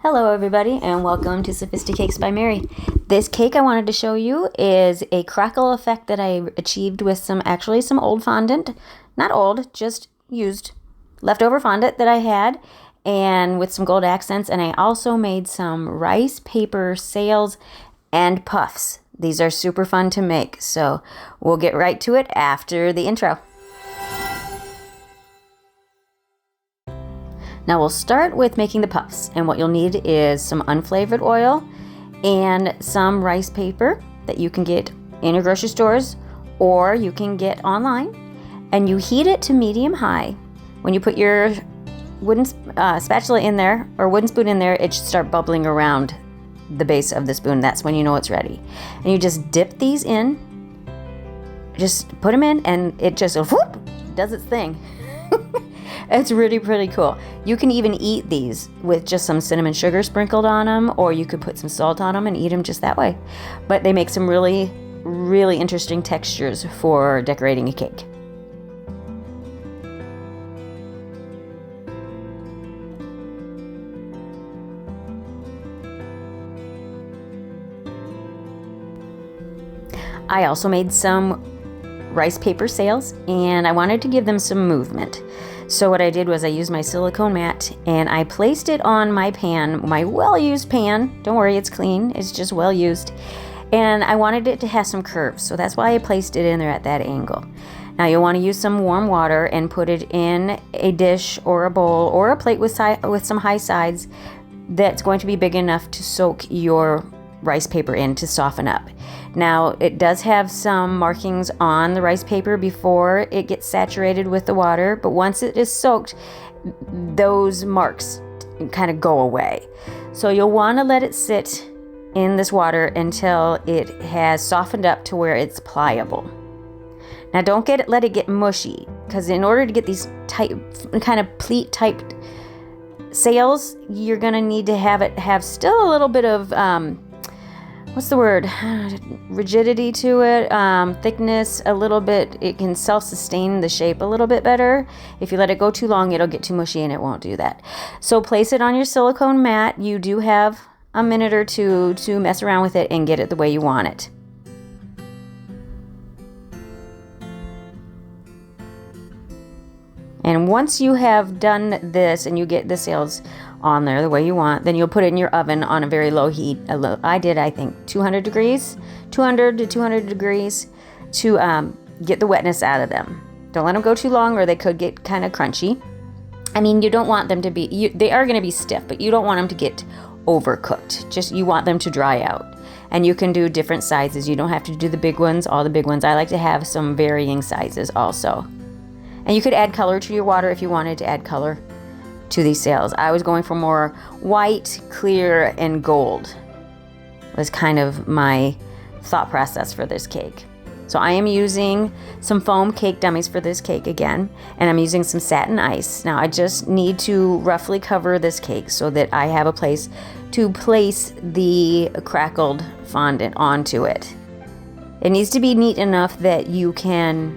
Hello everybody and welcome to Sophisticakes by Mary. This cake I wanted to show you is a crackle effect that I achieved with some old fondant. Not old, just used leftover fondant that I had, and with some gold accents. And I also made some rice paper sails and puffs. These are super fun to make, so we'll get right to it after the intro. Now we'll start with making the puffs, and what you'll need is some unflavored oil and some rice paper that you can get in your grocery stores or you can get online, and you heat it to medium high. When you put your wooden spatula in there, or wooden spoon in there, it should start bubbling around the base of the spoon. That's when you know it's ready. And you just dip these in, just put them in, and it just whoop, does its thing. It's really pretty cool. You can even eat these with just some cinnamon sugar sprinkled on them, or you could put some salt on them and eat them just that way. But they make some really, really interesting textures for decorating a cake. I also made some rice paper sails, and I wanted to give them some movement. So what I did was I used my silicone mat and I placed it on my pan, my well-used pan. Don't worry, it's clean, it's just well-used. And I wanted it to have some curves, so that's why I placed it in there at that angle. Now you'll want to use some warm water and put it in a dish or a bowl or a plate with some high sides that's going to be big enough to soak your rice paper in to soften up. Now it does have some markings on the rice paper before it gets saturated with the water, but once it is soaked, those marks kind of go away. So you'll want to let it sit in this water until it has softened up to where it's pliable. Now don't let it get mushy, because in order to get these tight, kind of pleat type sails, you're going to need to have it have still a little bit of what's the word? Rigidity to it, thickness a little bit. It can self-sustain the shape a little bit better. If you let it go too long, it'll get too mushy and it won't do that. So place it on your silicone mat. You do have a minute or two to mess around with it and get it the way you want it. And once you have done this and you get the sails on there the way you want, then you'll put it in your oven on a very low heat. I think 200 degrees, 200 to 200 degrees to get the wetness out of them. Don't let them go too long or they could get kind of crunchy. I mean, you don't want them to be, they are going to be stiff, but you don't want them to get overcooked. Just, you want them to dry out. And you can do different sizes. You don't have to do the big ones, all the big ones. I like to have some varying sizes also. And you could add color to your water if you wanted to add color to these sails. I was going for more white, clear, and gold was kind of my thought process for this cake. So I am using some foam cake dummies for this cake again, and I'm using some satin ice. Now I just need to roughly cover this cake so that I have a place to place the crackled fondant onto it. It needs to be neat enough that you can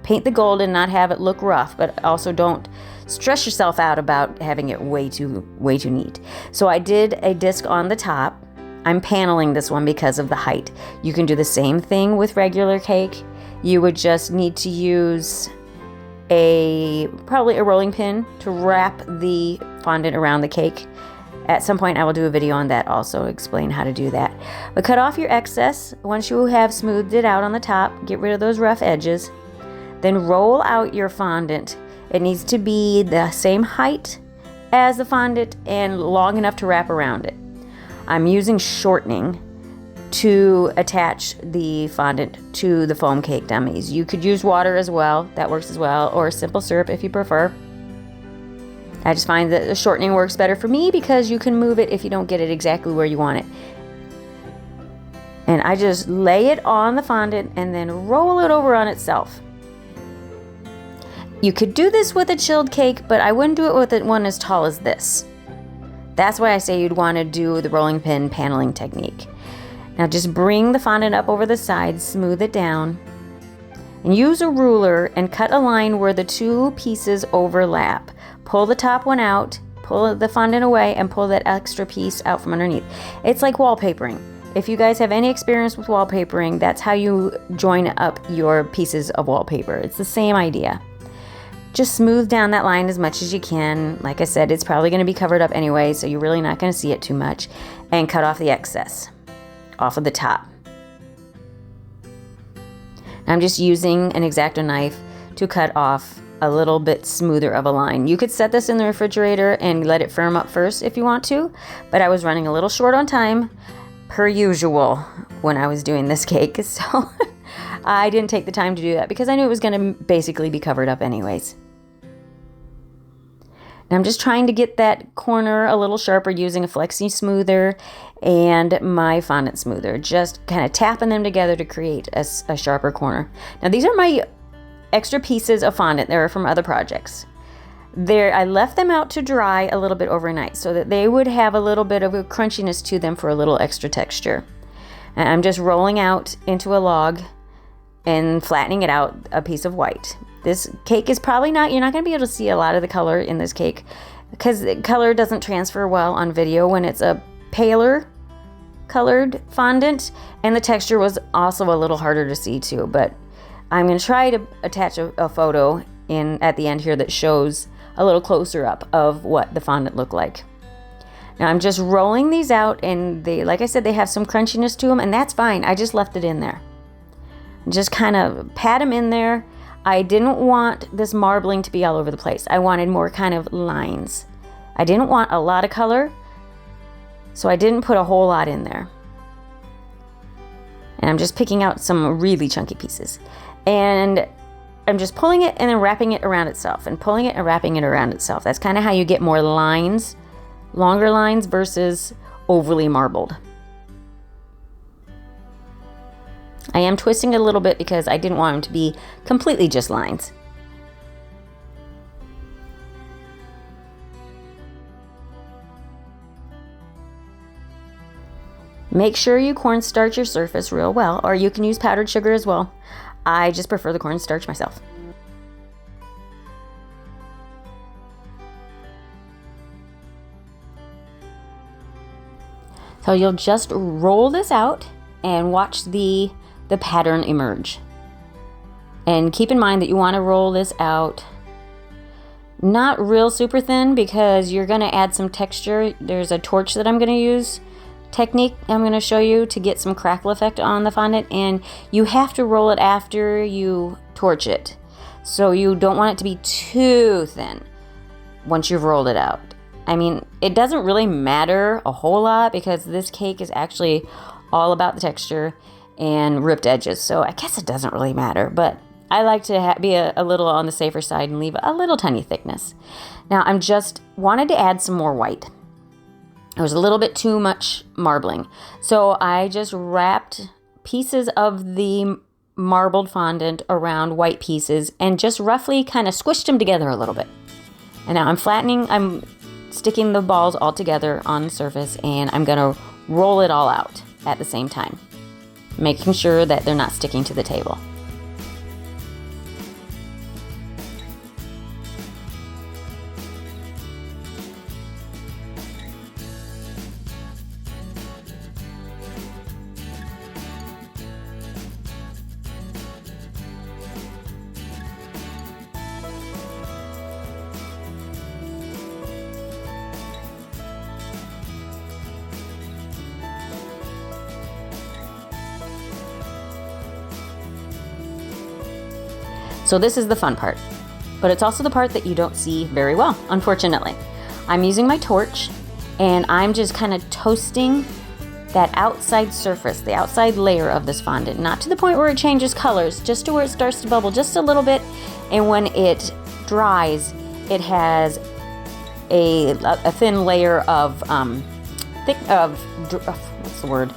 paint the gold and not have it look rough, but also don't stress yourself out about having it way too neat. So I did a disc on the top. I'm paneling this one because of the height. You can do the same thing with regular cake. You would just need to use probably a rolling pin to wrap the fondant around the cake. At some point I will do a video on that also, explain how to do that. But cut off your excess once you have smoothed it out on the top. Get rid of those rough edges. Then roll out your fondant. It needs to be the same height as the fondant and long enough to wrap around it. I'm using shortening to attach the fondant to the foam cake dummies. You could use water as well, that works as well, or simple syrup if you prefer. I just find that the shortening works better for me because you can move it if you don't get it exactly where you want it. And I just lay it on the fondant and then roll it over on itself. You could do this with a chilled cake, but I wouldn't do it with one as tall as this. That's why I say you'd want to do the rolling pin paneling technique. Now just bring the fondant up over the sides, smooth it down, and use a ruler and cut a line where the two pieces overlap. Pull the top one out, pull the fondant away and pull that extra piece out from underneath. It's like wallpapering. If you guys have any experience with wallpapering, that's how you join up your pieces of wallpaper. It's the same idea. Just smooth down that line as much as you can. Like I said, it's probably going to be covered up anyway, so you're really not going to see it too much. And cut off the excess off of the top. I'm just using an X-Acto knife to cut off a little bit smoother of a line. You could set this in the refrigerator and let it firm up first if you want to, but I was running a little short on time, per usual, when I was doing this cake, so I didn't take the time to do that because I knew it was going to basically be covered up anyways. Now I'm just trying to get that corner a little sharper using a flexi smoother and my fondant smoother, just kind of tapping them together to create a sharper corner. Now these are my extra pieces of fondant. They're from other projects. I left them out to dry a little bit overnight so that they would have a little bit of a crunchiness to them for a little extra texture. And I'm just rolling out into a log and flattening it out a piece of white. This cake is probably not, you're not going to be able to see a lot of the color in this cake because the color doesn't transfer well on video when it's a paler colored fondant, and the texture was also a little harder to see too, but I'm going to try to attach a photo at the end here that shows a little closer up of what the fondant looked like. Now I'm just rolling these out, and they, like I said, they have some crunchiness to them, and that's fine. I just left it in there. Just kind of pat them in there. I didn't want this marbling to be all over the place. I wanted more kind of lines. I didn't want a lot of color, so I didn't put a whole lot in there. And I'm just picking out some really chunky pieces. And I'm just pulling it and then wrapping it around itself, and pulling it and wrapping it around itself. That's kind of how you get more lines, longer lines versus overly marbled. I am twisting it a little bit because I didn't want them to be completely just lines. Make sure you cornstarch your surface real well, or you can use powdered sugar as well. I just prefer the cornstarch myself. So you'll just roll this out and watch the pattern emerge. And keep in mind that you want to roll this out not real super thin because you're going to add some texture. There's a torch that I'm going to use technique I'm going to show you to get some crackle effect on the fondant, and you have to roll it after you torch it. So you don't want it to be too thin once you've rolled it out. I mean, it doesn't really matter a whole lot because this cake is actually all about the texture and ripped edges, so I guess it doesn't really matter, but I like to be a little on the safer side and leave a little tiny thickness. Now I'm just wanted to add some more white. There was a little bit too much marbling, so I just wrapped pieces of the marbled fondant around white pieces and just roughly kind of squished them together a little bit. And now I'm sticking the balls all together on the surface, and I'm gonna roll it all out at the same time, making sure that they're not sticking to the table. So this is the fun part, but it's also the part that you don't see very well, unfortunately. I'm using my torch, and I'm just kind of toasting that outside surface, the outside layer of this fondant, not to the point where it changes colors, just to where it starts to bubble just a little bit, and when it dries, it has a thin layer of, what's the word?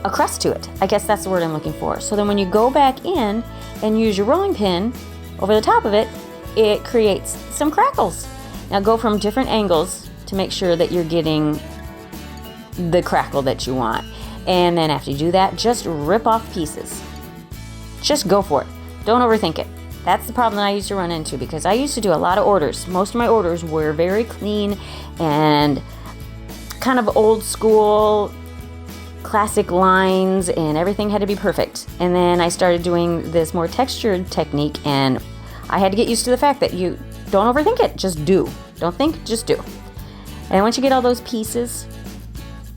A crust to it. I guess that's the word I'm looking for. So then when you go back in and use your rolling pin over the top of it, it creates some crackles. Now go from different angles to make sure that you're getting the crackle that you want. And then after you do that, just rip off pieces. Just go for it. Don't overthink it. That's the problem that I used to run into, because I used to do a lot of orders. Most of my orders were very clean and kind of old school, classic lines, and everything had to be perfect. And then I started doing this more textured technique, and I had to get used to the fact that you don't overthink it, just do. Don't think, just do. And once you get all those pieces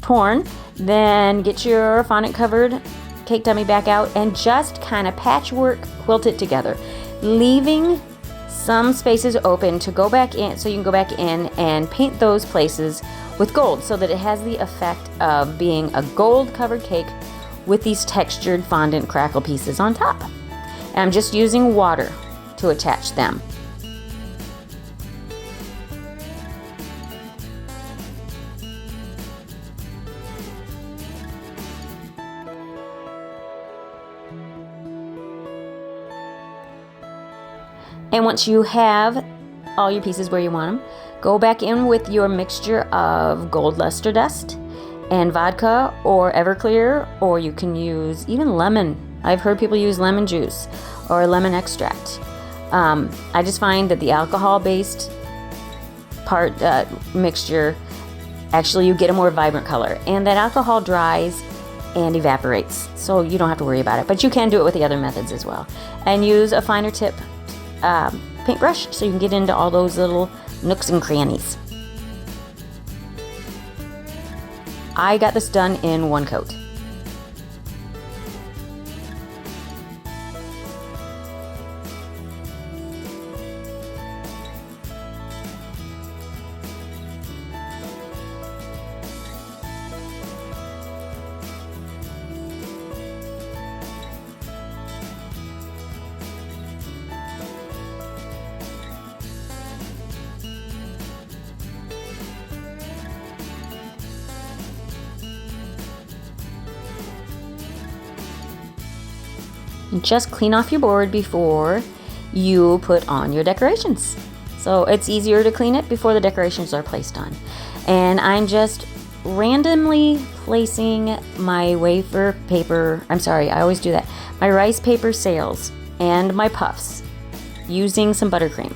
torn, then get your fondant covered cake dummy back out and just kind of patchwork quilt it together, leaving some spaces open to go back in, so you can go back in and paint those places with gold, so that it has the effect of being a gold covered cake with these textured fondant crackle pieces on top. And I'm just using water to attach them. And once you have all your pieces where you want them, go back in with your mixture of gold luster dust and vodka or Everclear, or you can use even lemon. I've heard people use lemon juice or lemon extract. I just find that the alcohol-based mixture, actually you get a more vibrant color, and that alcohol dries and evaporates, so you don't have to worry about it. But you can do it with the other methods as well. And use a finer tip paintbrush so you can get into all those little nooks and crannies. I got this done in one coat. Just clean off your board before you put on your decorations. So it's easier to clean it before the decorations are placed on. And I'm just randomly placing my wafer paper, I always do that, my rice paper sails and my puffs using some buttercream.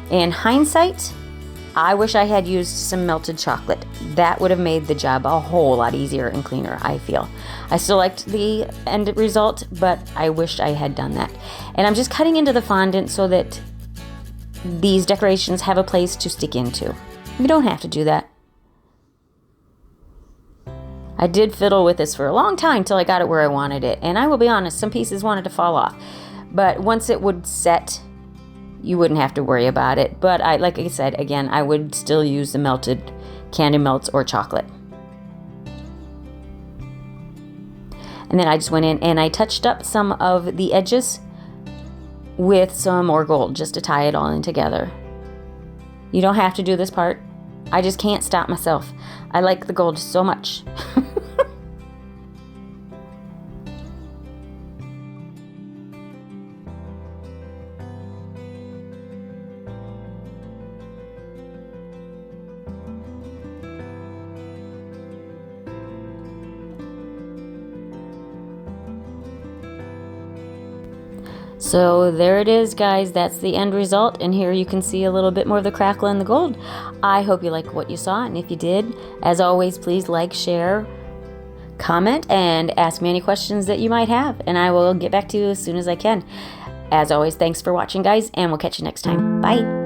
In hindsight, I wish I had used some melted chocolate. That would have made the job a whole lot easier and cleaner, I feel. I still liked the end result, but I wish I had done that. And I'm just cutting into the fondant so that these decorations have a place to stick into. You don't have to do that. I did fiddle with this for a long time till I got it where I wanted it. And I will be honest, some pieces wanted to fall off. But once it would set, you wouldn't have to worry about it. But like I said, again, I would still use the melted candy melts or chocolate. And then I just went in and I touched up some of the edges with some more gold just to tie it all in together. You don't have to do this part. I just can't stop myself. I like the gold so much. So there it is, guys. That's the end result, and here you can see a little bit more of the crackle and the gold. I hope you liked what you saw, and if you did, as always, please like, share, comment, and ask me any questions that you might have, and I will get back to you as soon as I can. As always, thanks for watching, guys, and we'll catch you next time. Bye!